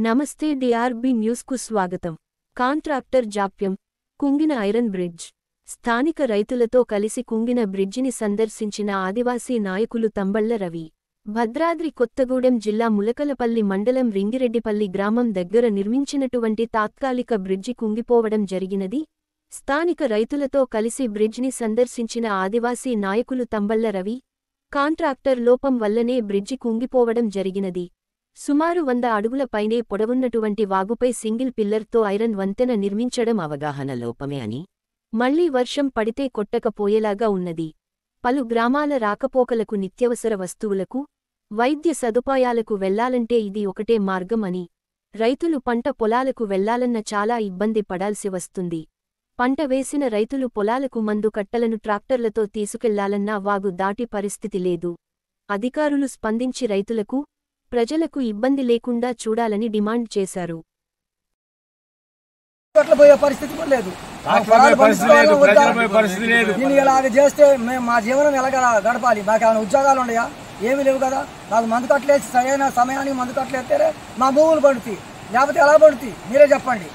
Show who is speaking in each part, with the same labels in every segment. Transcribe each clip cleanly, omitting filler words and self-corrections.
Speaker 1: నమస్తే డిఆర్బి న్యూస్కు స్వాగతం. కాంట్రాక్టర్ జాప్యం, కుంగిన ఐరన్ బ్రిడ్జ్. స్థానిక రైతులతో కలిసి కుంగిన బ్రిడ్జిని సందర్శించిన ఆదివాసీ నాయకులు తంబళ్ల రవి. భద్రాద్రి కొత్తగూడెం జిల్లా ములకలపల్లి మండలం రింగిరెడ్డిపల్లి గ్రామం దగ్గర నిర్మించినటువంటి తాత్కాలిక బ్రిడ్జి కుంగిపోవడం జరిగినది. స్థానిక రైతులతో కలిసి బ్రిడ్జిని సందర్శించిన ఆదివాసీ నాయకులు తంబళ్ల రవి, కాంట్రాక్టర్ లోపం వల్లనే బ్రిడ్జి కుంగిపోవడం జరిగినది. సుమారు 100 అడుగుల పైనే పొడవున్నటువంటి వాగుపై సింగిల్ పిల్లర్తో ఐరన్ వంతెన నిర్మించడం అవగాహన లోపమే అని, మళ్లీ వర్షం పడితే కొట్టకపోయేలాగా ఉన్నది. పలు గ్రామాల రాకపోకలకు, నిత్యవసర వస్తువులకు, వైద్య సదుపాయాలకు వెళ్లాలంటే ఇది ఒకటే మార్గం అని, రైతులు పంట పొలాలకు వెళ్లాలన్న చాలా ఇబ్బంది పడాల్సి వస్తుంది. పంట వేసిన రైతులు పొలాలకు మందు కట్టలను ట్రాక్టర్లతో తీసుకెళ్లాలన్నా వాగు దాటి పరిస్థితి లేదు. అధికారులు స్పందించి రైతులకు, ప్రజలకు ఇబ్బంది లేకుండా చూడాలని డిమాండ్ చేశారు.
Speaker 2: చేస్తే మేము మా జీవనం ఎలా గడపాలి? మాకు ఏమైనా ఉద్యోగాలు ఉన్నాయా? ఏమీ లేవు కదా. నాకు మందు కట్టలేసి సరైన సమయానికి మందు కట్టలేస్తేనే మా భూములు పడుతాయి, లేకపోతే ఎలా పడుతాయి మీరే చెప్పండి.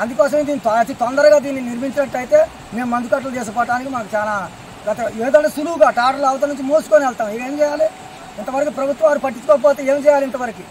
Speaker 2: అందుకోసం దీన్ని అతి తొందరగా దీన్ని నిర్మించినట్టయితే మేము మందు కట్టలు చేసుకోవడానికి మాకు చాలా ఏదంటే సులువుగా టాటర్లు అవతల నుంచి మోసుకొని వెళ్తాం. ఏం చేయాలి? ఇంతవరకు ప్రభుత్వం వారు పట్టించుకోకపోతే ఏం చేయాలి? ఇంతవరకు